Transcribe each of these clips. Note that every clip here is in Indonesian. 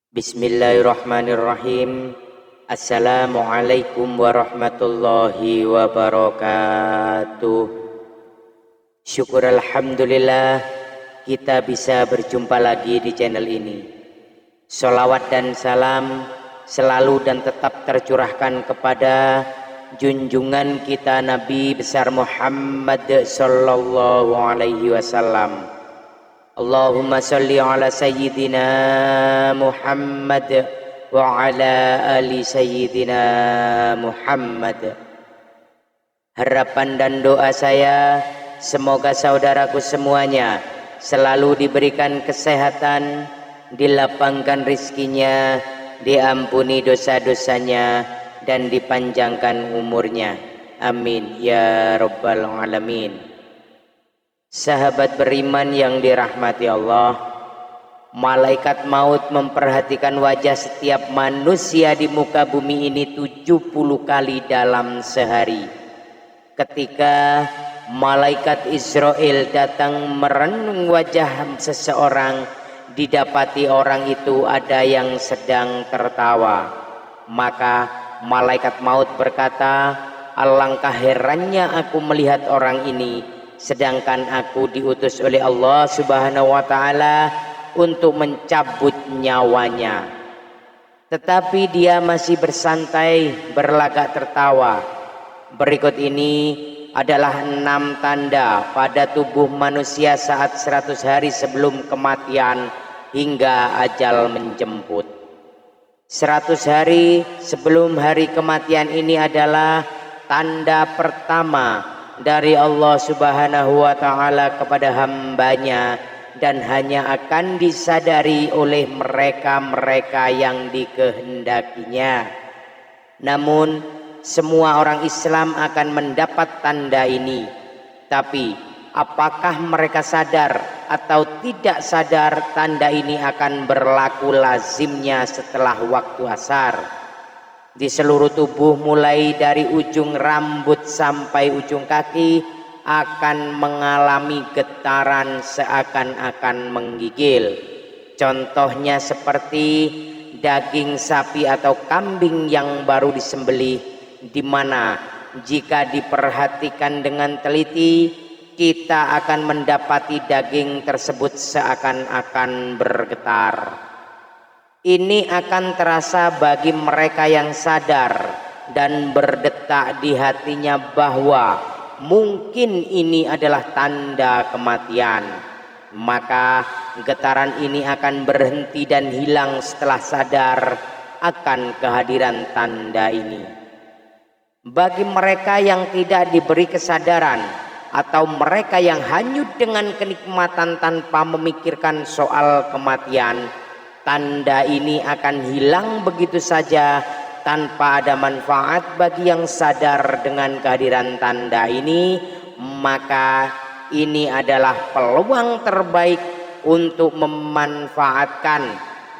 Bismillahirrahmanirrahim. Assalamualaikum warahmatullahi wabarakatuh. Syukur alhamdulillah kita bisa berjumpa lagi di channel ini. Sholawat dan salam selalu dan tetap tercurahkan kepada junjungan kita Nabi besar Muhammad sallallahu alaihi wasallam. Allahumma salli ala sayyidina Muhammad wa ala ali sayyidina Muhammad. Harapan dan doa saya, semoga saudaraku semuanya selalu diberikan kesehatan, dilapangkan rizkinya, diampuni dosa-dosanya, dan dipanjangkan umurnya. Amin ya rabbal alamin. Sahabat beriman yang dirahmati Allah, malaikat maut memperhatikan wajah setiap manusia di muka bumi ini 70 kali dalam sehari. Ketika malaikat Israel datang merenung wajah seseorang, didapati orang itu ada yang sedang tertawa. Maka malaikat maut berkata, alangkah herannya aku melihat orang ini, sedangkan aku diutus oleh Allah Subhanahu wa ta'ala untuk mencabut nyawanya. Tetapi dia masih bersantai, berlagak tertawa. Berikut ini adalah 6 tanda pada tubuh manusia saat 100 hari sebelum kematian hingga ajal menjemput. 100 hari sebelum hari kematian ini adalah tanda pertama dari Allah Subhanahu wa ta'ala kepada hambanya, dan hanya akan disadari oleh mereka-mereka yang dikehendakinya. Namun semua orang Islam akan mendapat tanda ini. Tapi apakah mereka sadar atau tidak sadar tanda ini akan berlaku lazimnya setelah waktu asar? Di seluruh tubuh mulai dari ujung rambut sampai ujung kaki akan mengalami getaran seakan-akan menggigil. Contohnya seperti daging sapi atau kambing yang baru disembelih, di mana jika diperhatikan dengan teliti kita akan mendapati daging tersebut seakan-akan bergetar. Ini akan terasa bagi mereka yang sadar dan berdetak di hatinya bahwa mungkin ini adalah tanda kematian. Maka getaran ini akan berhenti dan hilang setelah sadar akan kehadiran tanda ini. Bagi mereka yang tidak diberi kesadaran atau mereka yang hanyut dengan kenikmatan tanpa memikirkan soal kematian, tanda ini akan hilang begitu saja tanpa ada manfaat bagi yang sadar dengan kehadiran tanda ini. Maka ini adalah peluang terbaik untuk memanfaatkan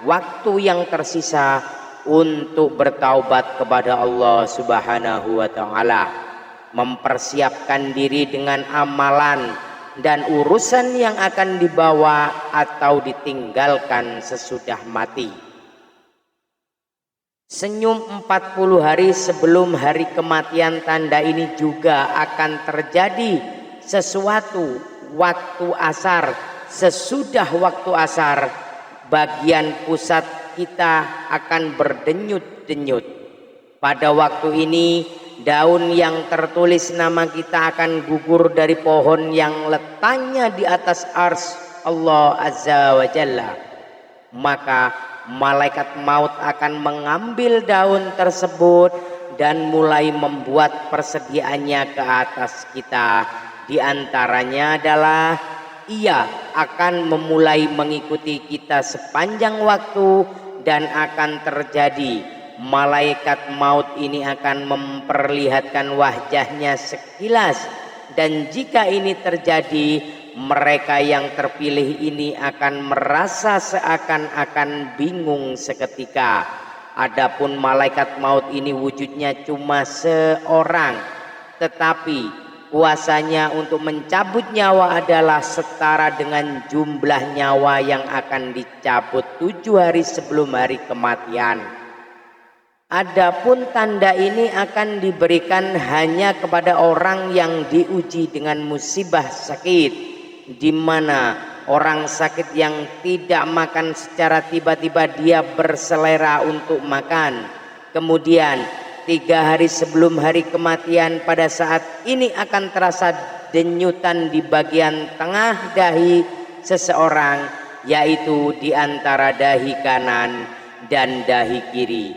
waktu yang tersisa untuk bertaubat kepada Allah Subhanahu wa ta'ala, mempersiapkan diri dengan amalan dan urusan yang akan dibawa atau ditinggalkan sesudah mati. Senyum 40 hari sebelum hari kematian, tanda ini juga akan terjadi sesuatu waktu asar. Sesudah waktu asar, bagian pusat kita akan berdenyut-denyut. Pada waktu ini daun yang tertulis nama kita akan gugur dari pohon yang letaknya di atas ars Allah Azza wa Jalla. Maka malaikat maut akan mengambil daun tersebut dan mulai membuat persediaannya ke atas kita. Di antaranya adalah ia akan memulai mengikuti kita sepanjang waktu, dan akan terjadi malaikat maut ini akan memperlihatkan wajahnya sekilas. Dan jika ini terjadi, mereka yang terpilih ini akan merasa seakan-akan bingung seketika. Adapun malaikat maut ini wujudnya cuma seorang, tetapi puasanya untuk mencabut nyawa adalah setara dengan jumlah nyawa yang akan dicabut 7 hari sebelum hari kematian. Adapun tanda ini akan diberikan hanya kepada orang yang diuji dengan musibah sakit, di mana orang sakit yang tidak makan secara tiba-tiba dia berselera untuk makan. Kemudian 3 hari sebelum hari kematian, pada saat ini akan terasa denyutan di bagian tengah dahi seseorang, yaitu di antara dahi kanan dan dahi kiri.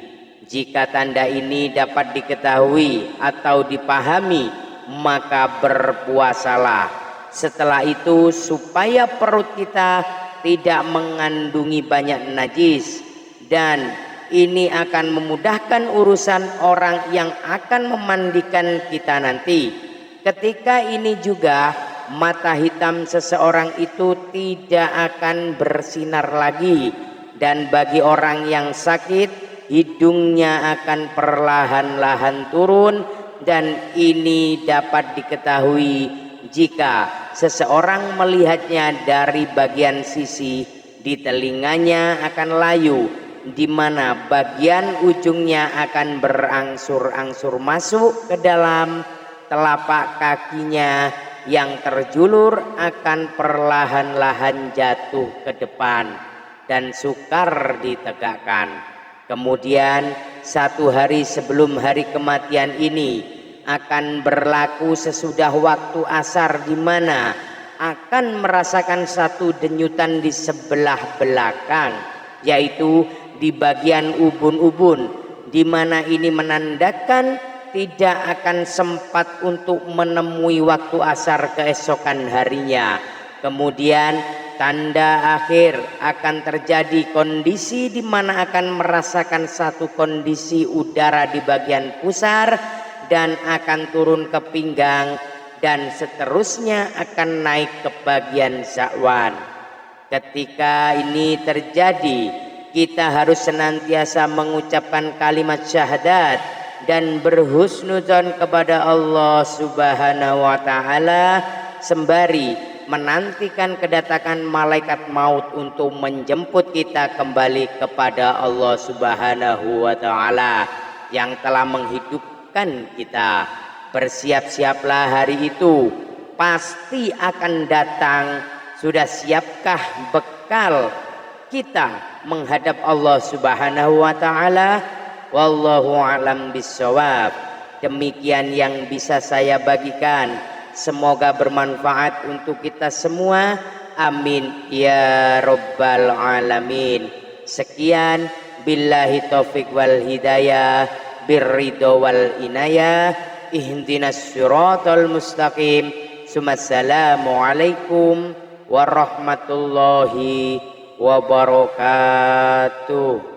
Jika tanda ini dapat diketahui atau dipahami, maka berpuasalah. Setelah itu supaya perut kita tidak mengandungi banyak najis, dan ini akan memudahkan urusan orang yang akan memandikan kita nanti. Ketika ini juga mata hitam seseorang itu tidak akan bersinar lagi, dan bagi orang yang sakit hidungnya akan perlahan-lahan turun, dan ini dapat diketahui jika seseorang melihatnya dari bagian sisi. Di telinganya akan layu, di mana bagian ujungnya akan berangsur-angsur masuk ke dalam telapak kakinya, yang terjulur akan perlahan-lahan jatuh ke depan dan sukar ditegakkan. Kemudian 1 hari sebelum hari kematian ini akan berlaku sesudah waktu asar, di mana akan merasakan satu denyutan di sebelah belakang, yaitu di bagian ubun-ubun, di mana ini menandakan tidak akan sempat untuk menemui waktu asar keesokan harinya. Kemudian tanda akhir akan terjadi kondisi di mana akan merasakan satu kondisi udara di bagian pusar, dan akan turun ke pinggang, dan seterusnya akan naik ke bagian zakwan. Ketika ini terjadi, kita harus senantiasa mengucapkan kalimat syahadat dan berhusnudzon kepada Allah Subhanahu wa taala, sembari menantikan kedatangan malaikat maut untuk menjemput kita kembali kepada Allah Subhanahu wa taala yang telah menghidupkan kita. Bersiap-siaplah, hari itu pasti akan datang. Sudah siapkah bekal kita menghadap Allah Subhanahu wa taala? Wallahu a'lam bissawab. Demikian yang bisa saya bagikan. Semoga bermanfaat untuk kita semua. Amin ya rabbal alamin. Sekian, billahi taufik wal hidayah, birridho wal inayah, ihdinas siratal mustaqim. Assalamualaikum warahmatullahi wabarakatuh.